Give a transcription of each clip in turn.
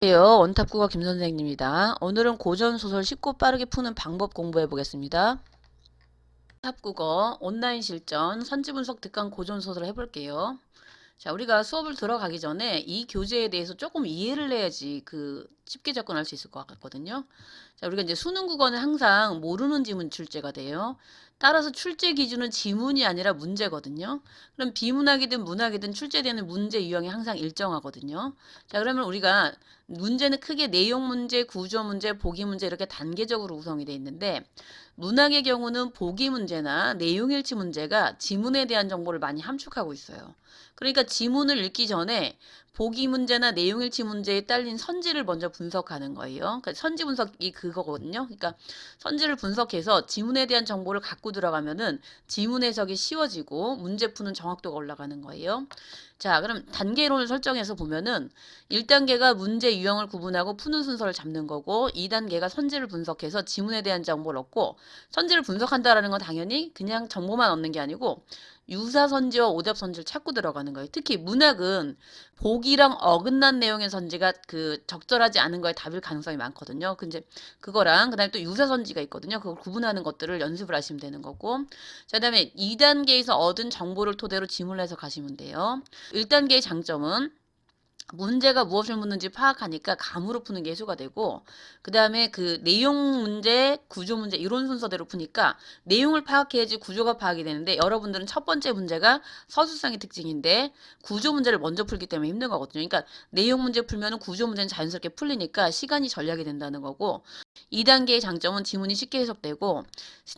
안녕하세요. 원탑국어 김선생입니다. 오늘은 고전소설 쉽고 빠르게 푸는 방법 공부해 보겠습니다. 탑국어 온라인 실전 선지분석 특강 고전소설 해볼게요. 자, 우리가 수업을 들어가기 전에 이 교재에 대해서 조금 이해를 해야지 쉽게 접근할 수 있을 것 같거든요. 자, 우리가 이제 수능 국어는 항상 모르는 지문 출제가 돼요. 따라서 출제 기준은 지문이 아니라 문제거든요. 그럼 비문학이든 문학이든 출제되는 문제 유형이 항상 일정하거든요. 자, 그러면 우리가 문제는 크게 내용 문제, 구조 문제, 보기 문제 이렇게 단계적으로 구성이 되어 있는데 문학의 경우는 보기 문제나 내용 일치 문제가 지문에 대한 정보를 많이 함축하고 있어요. 그러니까 지문을 읽기 전에 보기 문제나 내용 일치 문제에 딸린 선지를 먼저 분석하는 거예요. 그러니까 선지 분석이 그거거든요. 그러니까 선지를 분석해서 지문에 대한 정보를 갖고 들어가면은 지문 해석이 쉬워지고 문제 푸는 정확도가 올라가는 거예요. 자, 그럼 단계론을 설정해서 보면은 1단계가 문제 유형을 구분하고 푸는 순서를 잡는 거고 2단계가 선지를 분석해서 지문에 대한 정보를 얻고 선지를 분석한다라는 건 당연히 그냥 정보만 얻는 게 아니고 유사선지와 오답선지를 찾고 들어가는 거예요. 특히 문학은 보기랑 어긋난 내용의 선지가 적절하지 않은 거에 답일 가능성이 많거든요. 근데 그거랑 그다음에 또 유사선지가 있거든요. 그걸 구분하는 것들을 연습을 하시면 되는 거고. 자, 그다음에 2단계에서 얻은 정보를 토대로 지문을 해서 가시면 돼요. 1단계의 장점은 문제가 무엇을 묻는지 파악하니까 감으로 푸는 게 해소가 되고 그 다음에 내용 문제, 구조 문제 이런 순서대로 푸니까 내용을 파악해야지 구조가 파악이 되는데 여러분들은 첫 번째 문제가 서술상의 특징인데 구조 문제를 먼저 풀기 때문에 힘든 거거든요. 그러니까 내용 문제 풀면 구조 문제는 자연스럽게 풀리니까 시간이 절약이 된다는 거고 2단계의 장점은 지문이 쉽게 해석되고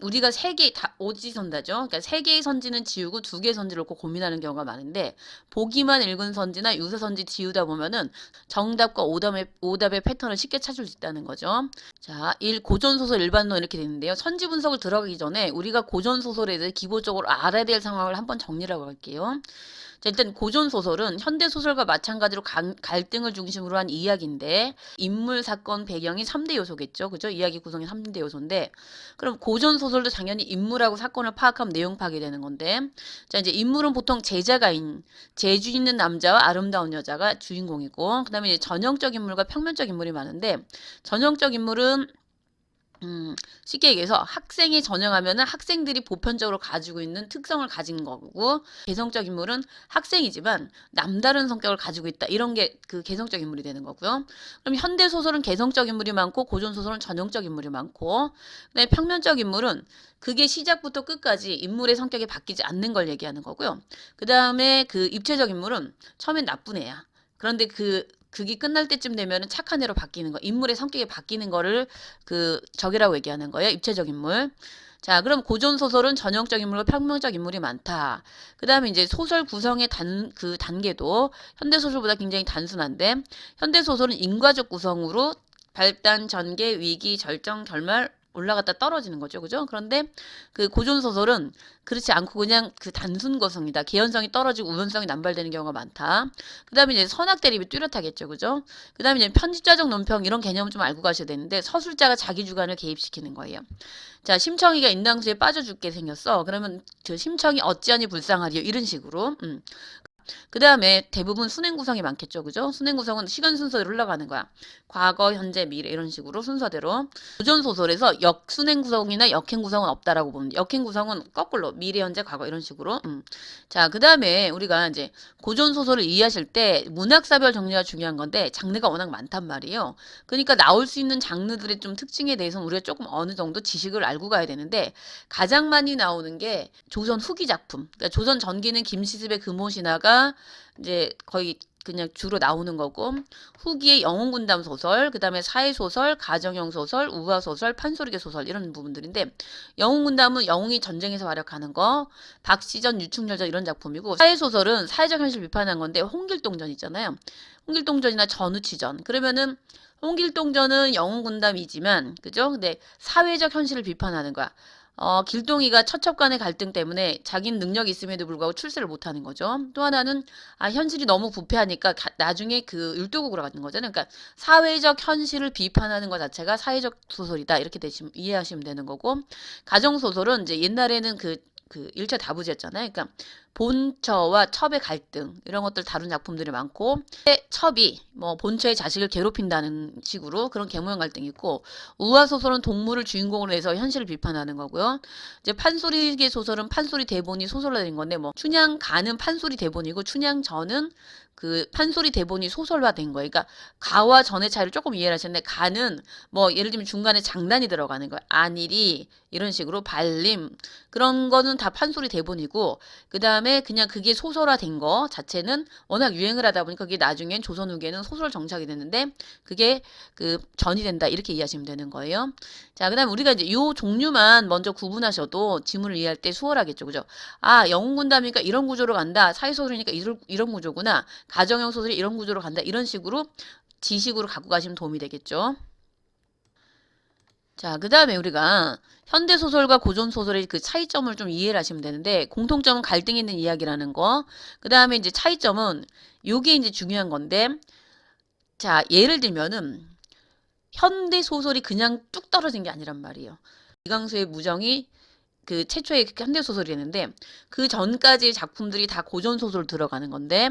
우리가 3개 다 오지선다죠. 그러니까 3개의 선지는 지우고 2개의 선지를 놓고 고민하는 경우가 많은데 보기만 읽은 선지나 유사선지 지우다 보면은 정답과 오답의 패턴을 쉽게 찾을 수 있다는 거죠. 자, 고전소설 일반론 이렇게 되는데요. 선지 분석을 들어가기 전에 우리가 고전소설에 대해 기본적으로 알아야 될 상황을 한번 정리를 하고 갈게요. 자, 일단 고전소설은 현대소설과 마찬가지로 갈등을 중심으로 한 이야기인데 인물, 사건, 배경이 3대 요소겠죠. 그죠? 이야기 구성이 3대 요소인데 그럼 고전소설도 당연히 인물하고 사건을 파악하면 내용 파악이 되는 건데 자, 이제 인물은 보통 재주 있는 남자와 아름다운 여자가 주인공이고 그 다음에 이제 전형적 인물과 평면적 인물이 많은데 전형적 인물은 쉽게 얘기해서 학생이 전형하면은 학생들이 보편적으로 가지고 있는 특성을 가진 거고 개성적 인물은 학생이지만 남다른 성격을 가지고 있다. 이런 게 개성적 인물이 되는 거고요. 그럼 현대 소설은 개성적 인물이 많고 고전 소설은 전형적 인물이 많고 그다음에 평면적 인물은 그게 시작부터 끝까지 인물의 성격이 바뀌지 않는 걸 얘기하는 거고요. 그다음에 입체적 인물은 처음엔 나쁜 애야. 그런데 그게 끝날 때쯤 되면은 착한 애로 바뀌는 거, 인물의 성격이 바뀌는 거를 적이라고 얘기하는 거예요. 입체적 인물. 자, 그럼 고전 소설은 전형적 인물과 평면적 인물이 많다. 그 다음에 이제 소설 구성의 단계도 현대 소설보다 굉장히 단순한데, 현대 소설은 인과적 구성으로 발단, 전개, 위기, 절정, 결말 올라갔다 떨어지는 거죠. 그죠? 그런데 고전 소설은 그렇지 않고 그냥 단순 구성이다. 개연성이 떨어지고 우연성이 남발되는 경우가 많다. 그 다음에 이제 선악 대립이 뚜렷하겠죠. 그죠? 그 다음에 이제 편집자적 논평 이런 개념을 좀 알고 가셔야 되는데 서술자가 자기 주관을 개입시키는 거예요. 자, 심청이가 인당수에 빠져 죽게 생겼어. 그러면 심청이 어찌하니 불쌍하리요. 이런 식으로. 그 다음에 대부분 순행 구성이 많겠죠. 그죠? 순행 구성은 시간 순서대로 흘러가는 거야. 과거, 현재, 미래 이런 식으로 순서대로. 고전 소설에서 역순행 구성이나 역행 구성은 없다라고 보면 역행 구성은 거꾸로 미래, 현재, 과거 이런 식으로. 자, 그 다음에 우리가 이제 고전 소설을 이해하실 때 문학사별 정리가 중요한 건데 장르가 워낙 많단 말이에요. 그러니까 나올 수 있는 장르들의 좀 특징에 대해서는 우리가 조금 어느 정도 지식을 알고 가야 되는데 가장 많이 나오는 게 조선 후기 작품. 그러니까 조선 전기는 김시습의 금오신화가 이제 거의 그냥 주로 나오는 거고 후기의 영웅군담 소설, 그 다음에 사회소설, 가정형 소설, 우화소설, 판소리계 소설 이런 부분들인데 영웅군담은 영웅이 전쟁에서 활약하는 거, 박시전, 유충열전 이런 작품이고 사회소설은 사회적 현실 비판한 건데 홍길동전 있잖아요. 홍길동전이나 전우치전 그러면은 홍길동전은 영웅군담이지만 그죠? 근데 사회적 현실을 비판하는 거야. 길동이가 처첩 간의 갈등 때문에 자기는 능력이 있음에도 불구하고 출세를 못하는 거죠. 또 하나는 현실이 너무 부패하니까 나중에 율도국으로 가는 거잖아요. 그러니까 사회적 현실을 비판하는 것 자체가 사회적 소설이다. 이렇게 이해하시면 되는 거고 가정소설은 이제 옛날에는 그 1차 다부제였잖아요. 그러니까 본처와 첩의 갈등 이런 것들 다룬 작품들이 많고 첩이 뭐 본처의 자식을 괴롭힌다는 식으로 그런 계모형 갈등이 있고 우화 소설은 동물을 주인공으로 해서 현실을 비판하는 거고요. 이제 판소리계 소설은 판소리 대본이 소설화된 건데 뭐 춘향가는 판소리 대본이고 춘향전은 그 판소리 대본이 소설화된 거예요. 그러니까 가와 전의 차이를 조금 이해를 하셨는데 가는 뭐 예를 들면 중간에 장단이 들어가는 거예요. 안일이 이런 식으로 발림 그런 거는 다 판소리 대본이고 그 다음에 그냥 그게 소설화된 거 자체는 워낙 유행을 하다 보니까 그게 나중엔 조선 후기에는 소설 정착이 됐는데 그게 그 전이 된다 이렇게 이해하시면 되는 거예요. 자, 그 다음에 우리가 이제 요 종류만 먼저 구분하셔도 지문을 이해할 때 수월하겠죠. 그죠? 아, 영웅군담이니까 이런 구조로 간다. 사회소설이니까 이런 구조구나. 가정형 소설이 이런 구조로 간다. 이런 식으로 지식으로 갖고 가시면 도움이 되겠죠. 자, 그 다음에 우리가 현대소설과 고전소설의 그 차이점을 좀 이해를 하시면 되는데, 공통점은 갈등이 있는 이야기라는 거. 그 다음에 이제 차이점은, 요게 이제 중요한 건데, 자, 예를 들면은, 현대소설이 그냥 뚝 떨어진 게 아니란 말이에요. 이강수의 무정이 그 최초의 현대소설이었는데 그 전까지 작품들이 다 고전소설 들어가는 건데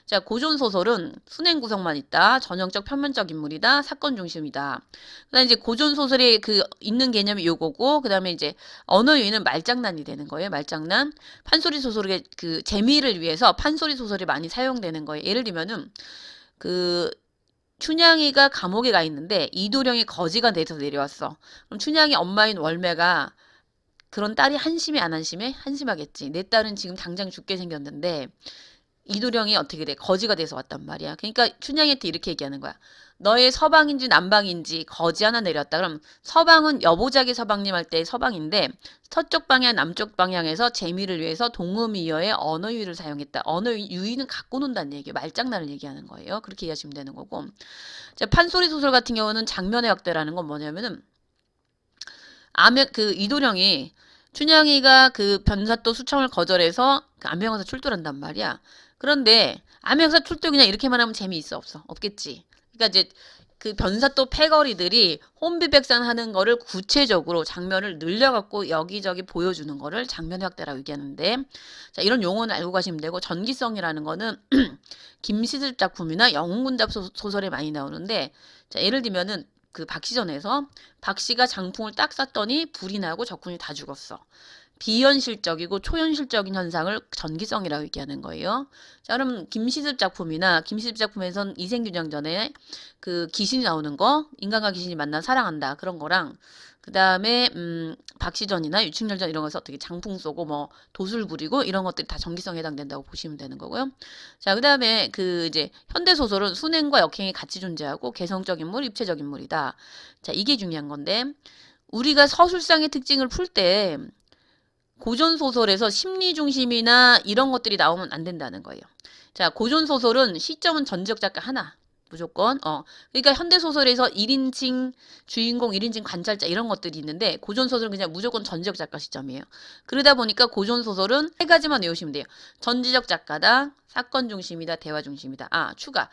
자 고전소설은 순행 구성만 있다. 전형적 편면적 인물이다. 사건 중심이다. 그다음에 이제 고전소설의 그 있는 개념이 요거고 그다음에 이제 언어 유희는 말장난이 되는 거예요. 말장난. 판소리 소설의 그 재미를 위해서 판소리 소설이 많이 사용되는 거예요. 예를 들면은 그 춘향이가 감옥에 가 있는데 이도령이 거지가 돼서 내려왔어. 그럼 춘향이 엄마인 월매가 그런 딸이 한심해 안 한심해? 한심하겠지. 내 딸은 지금 당장 죽게 생겼는데 이도령이 어떻게 돼? 거지가 돼서 왔단 말이야. 그러니까 춘향이한테 이렇게 얘기하는 거야. 너의 서방인지 남방인지 거지 하나 내렸다. 그럼 서방은 여보자기 서방님 할 때 서방인데 서쪽 방향 남쪽 방향에서 재미를 위해서 동음이어의 언어 유희를 사용했다. 언어 유희는 갖고 논다는 얘기예요. 말장난을 얘기하는 거예요. 그렇게 이해하시면 되는 거고. 자, 판소리 소설 같은 경우는 장면의 확대라는 건 뭐냐면은 그 이도령이 춘향이가 그 변사또 수청을 거절해서 그 암행어사 출두한단 말이야. 그런데 암행어사 출두 그냥 이렇게만 하면 재미있어 없어? 없겠지. 그러니까 이제 그 변사또 패거리들이 혼비백산 하는 거를 구체적으로 장면을 늘려갖고 여기저기 보여주는 거를 장면 확대라고 얘기하는데 자 이런 용어는 알고 가시면 되고 전기성이라는 거는 김시슬 작품이나 영웅군답 소설에 많이 나오는데 자 예를 들면은 그 박시전에서 박씨가 장풍을 딱 쐈더니 불이 나고 적군이 다 죽었어. 비현실적이고 초현실적인 현상을 전기성이라고 얘기하는 거예요. 자, 그럼 김시습 작품이나 김시습 작품에선 이생균형전에 그 귀신이 나오는 거, 인간과 귀신이 만나 사랑한다 그런 거랑 그 다음에 박시전이나 유충열전 이런 거에서 어떻게 장풍 쏘고 뭐 도술 부리고 이런 것들이 다 전기성에 해당된다고 보시면 되는 거고요. 자, 그 다음에 그 이제 현대소설은 순행과 역행이 같이 존재하고 개성적 인물, 입체적 인물이다. 자, 이게 중요한 건데 우리가 서술상의 특징을 풀 때 고전소설에서 심리중심이나 이런 것들이 나오면 안 된다는 거예요. 자, 고전소설은 시점은 전지적 작가 하나. 무조건 그러니까 현대소설에서 1인칭 주인공 1인칭 관찰자 이런 것들이 있는데 고전소설은 그냥 무조건 전지적 작가 시점이에요. 그러다 보니까 고전소설은 세 가지만 외우시면 돼요. 전지적 작가다, 사건 중심이다, 대화 중심이다. 추가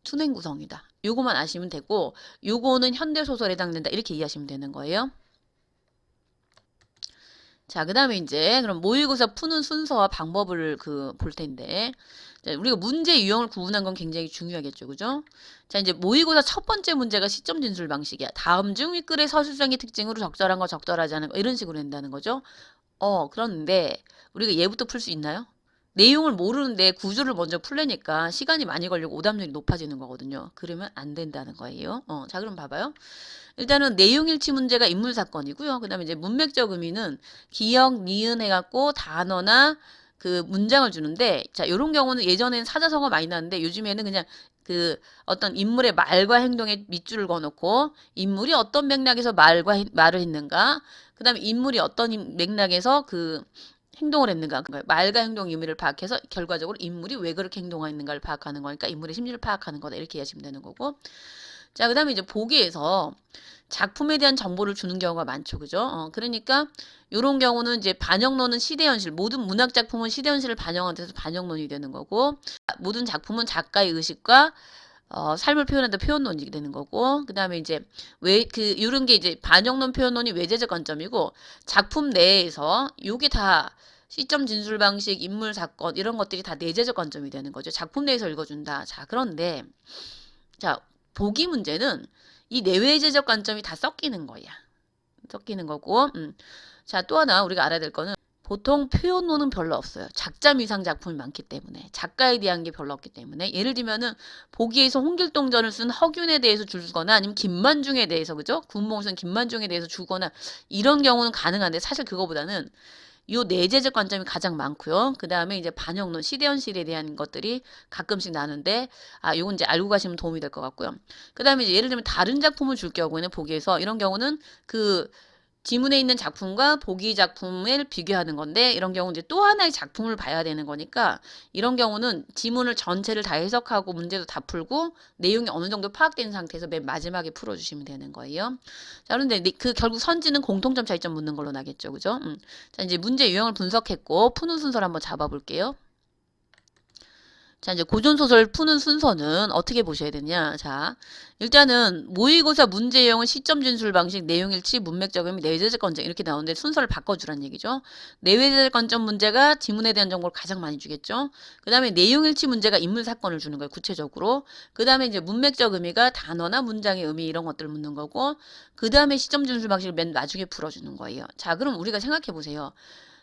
순행 구성이다. 요거만 아시면 되고 요거는 현대소설에 해당된다 이렇게 이해하시면 되는 거예요. 자, 그 다음에 이제 그럼 모의고사 푸는 순서와 방법을 볼 텐데 자, 우리가 문제 유형을 구분한 건 굉장히 중요하겠죠. 그죠? 자, 이제 모의고사 첫 번째 문제가 시점 진술 방식이야. 다음 중 윗글의 서술상의 특징으로 적절한 거 적절하지 않은 거 이런 식으로 된다는 거죠. 그런데 우리가 얘부터 풀 수 있나요? 내용을 모르는데 구조를 먼저 풀려니까 시간이 많이 걸리고 오답률이 높아지는 거거든요. 그러면 안 된다는 거예요. 자, 그럼 봐봐요. 일단은 내용일치 문제가 인물 사건이고요. 그 다음에 이제 문맥적 의미는 기억, 니은 해갖고 단어나 그 문장을 주는데 자, 요런 경우는 예전에는 사자성어 많이 나왔는데 요즘에는 그냥 그 어떤 인물의 말과 행동에 밑줄을 그어놓고 인물이 어떤 맥락에서 말을 했는가 그 다음에 인물이 어떤 맥락에서 그 행동을 했는가 말과 행동 의미를 파악해서 결과적으로 인물이 왜 그렇게 행동했는가를 파악하는 거니까 인물의 심리를 파악하는 거다 이렇게 이해하시면 되는 거고 자, 그 다음에 이제 보기에서 작품에 대한 정보를 주는 경우가 많죠. 그죠? 그러니까 요런 경우는 이제 반영론은 시대현실, 모든 문학작품은 시대현실을 반영한 데서 반영론이 되는 거고 모든 작품은 작가의 의식과 삶을 표현한다 표현론이 되는 거고, 그 다음에 이제 이런 게 이제 반영론 표현론이 외제적 관점이고, 작품 내에서 요게 다 시점 진술 방식, 인물 사건 이런 것들이 다 내재적 관점이 되는 거죠. 작품 내에서 읽어준다. 자, 그런데 자, 보기 문제는 이 내외제적 관점이 다 섞이는 거야. 섞이는 거고, 자, 또 하나 우리가 알아야 될 거는 보통 표현론은 별로 없어요. 작자 미상 작품이 많기 때문에, 작가에 대한 게 별로 없기 때문에. 예를 들면은 보기에서 홍길동전을 쓴 허균에 대해서 주거나 아니면 김만중에 대해서, 그죠? 군몽선 김만중에 대해서 주거나 이런 경우는 가능한데, 사실 그거보다는 요 내재적 관점이 가장 많고요. 그 다음에 이제 반영론, 시대현실에 대한 것들이 가끔씩 나는데, 요건 이제 알고 가시면 도움이 될 것 같고요. 그 다음에 이제 예를 들면 다른 작품을 줄 경우에는 보기에서 이런 경우는 그 지문에 있는 작품과 보기 작품을 비교하는 건데, 이런 경우는 이제 또 하나의 작품을 봐야 되는 거니까, 이런 경우는 지문을 전체를 다 해석하고 문제도 다 풀고 내용이 어느 정도 파악된 상태에서 맨 마지막에 풀어주시면 되는 거예요. 자, 그런데 그 결국 선지는 공통점 차이점 묻는 걸로 나겠죠, 그죠? 자, 이제 문제 유형을 분석했고 푸는 순서를 한번 잡아볼게요. 자, 이제 고전소설 푸는 순서는 어떻게 보셔야 되냐. 자, 일단은 모의고사 문제 유형은 시점 진술 방식, 내용 일치, 문맥적 의미, 내외적 관점 이렇게 나오는데 순서를 바꿔주란 얘기죠. 내외적 관점 문제가 지문에 대한 정보를 가장 많이 주겠죠. 그 다음에 내용 일치 문제가 인물 사건을 주는 거예요. 구체적으로. 그 다음에 이제 문맥적 의미가 단어나 문장의 의미 이런 것들을 묻는 거고, 그 다음에 시점 진술 방식을 맨 나중에 풀어주는 거예요. 자, 그럼 우리가 생각해 보세요.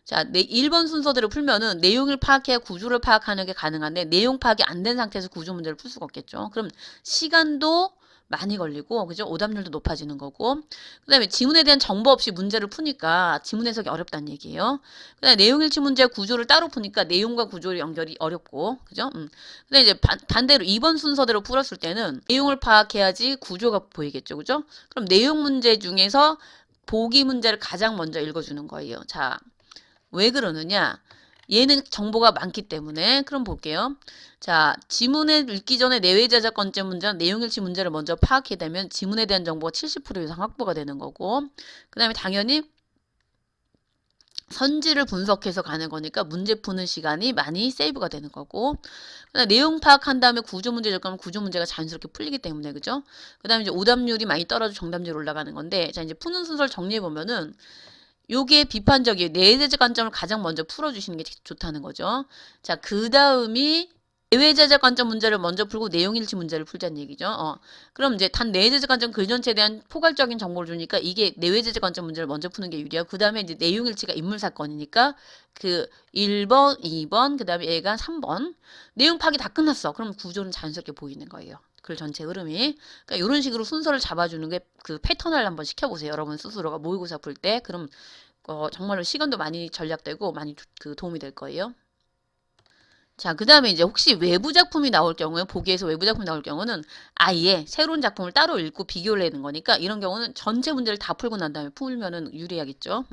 자, 1번 순서대로 풀면은 내용을 파악해야 구조를 파악하는 게 가능한데, 내용 파악이 안 된 상태에서 구조 문제를 풀 수가 없겠죠. 그럼 시간도 많이 걸리고, 그죠? 오답률도 높아지는 거고, 그 다음에 지문에 대한 정보 없이 문제를 푸니까 지문 해석이 어렵다는 얘기예요. 그 다음에 내용 일치 문제 구조를 따로 푸니까 내용과 구조 연결이 어렵고, 그죠? 그 다음에 이제 반대로 2번 순서대로 풀었을 때는 내용을 파악해야지 구조가 보이겠죠. 그죠? 그럼 내용 문제 중에서 보기 문제를 가장 먼저 읽어주는 거예요. 자, 왜 그러느냐? 얘는 정보가 많기 때문에. 그럼 볼게요. 자, 지문을 읽기 전에 내외제작 관제 문제는 내용일치 문제를 먼저 파악해야 되면 지문에 대한 정보가 70% 이상 확보가 되는 거고, 그 다음에 당연히 선지를 분석해서 가는 거니까 문제 푸는 시간이 많이 세이브가 되는 거고, 그다음에 내용 파악한 다음에 구조 문제 적으면 구조 문제가 자연스럽게 풀리기 때문에, 그죠? 그 다음에 이제 오답률이 많이 떨어져 정답률이 올라가는 건데, 자, 이제 푸는 순서를 정리해 보면은 요게 비판적이에요. 내외제적 관점을 가장 먼저 풀어주시는 게 좋다는 거죠. 자, 그 다음이 내외제적 관점 문제를 먼저 풀고 내용일치 문제를 풀자는 얘기죠. 그럼 이제 단 내외제적 관점 글 전체에 대한 포괄적인 정보를 주니까 이게 내외제적 관점 문제를 먼저 푸는 게 유리하고, 그 다음에 이제 내용일치가 인물사건이니까 그 1번, 2번, 그 다음에 얘가 3번. 내용 파악이 다 끝났어. 그럼 구조는 자연스럽게 보이는 거예요. 글 전체 흐름이. 그러니까 이런 식으로 순서를 잡아주는 게 그 패턴을 한번 시켜보세요. 여러분 스스로가 모의고사 풀 때. 그럼 정말로 시간도 많이 절약되고 많이 도움이 될 거예요. 자, 그 다음에 이제 혹시 외부 작품이 나올 경우에, 보기에서 외부 작품이 나올 경우는 아예 새로운 작품을 따로 읽고 비교를 해야 되는 거니까, 이런 경우는 전체 문제를 다 풀고 난 다음에 풀면은 유리하겠죠.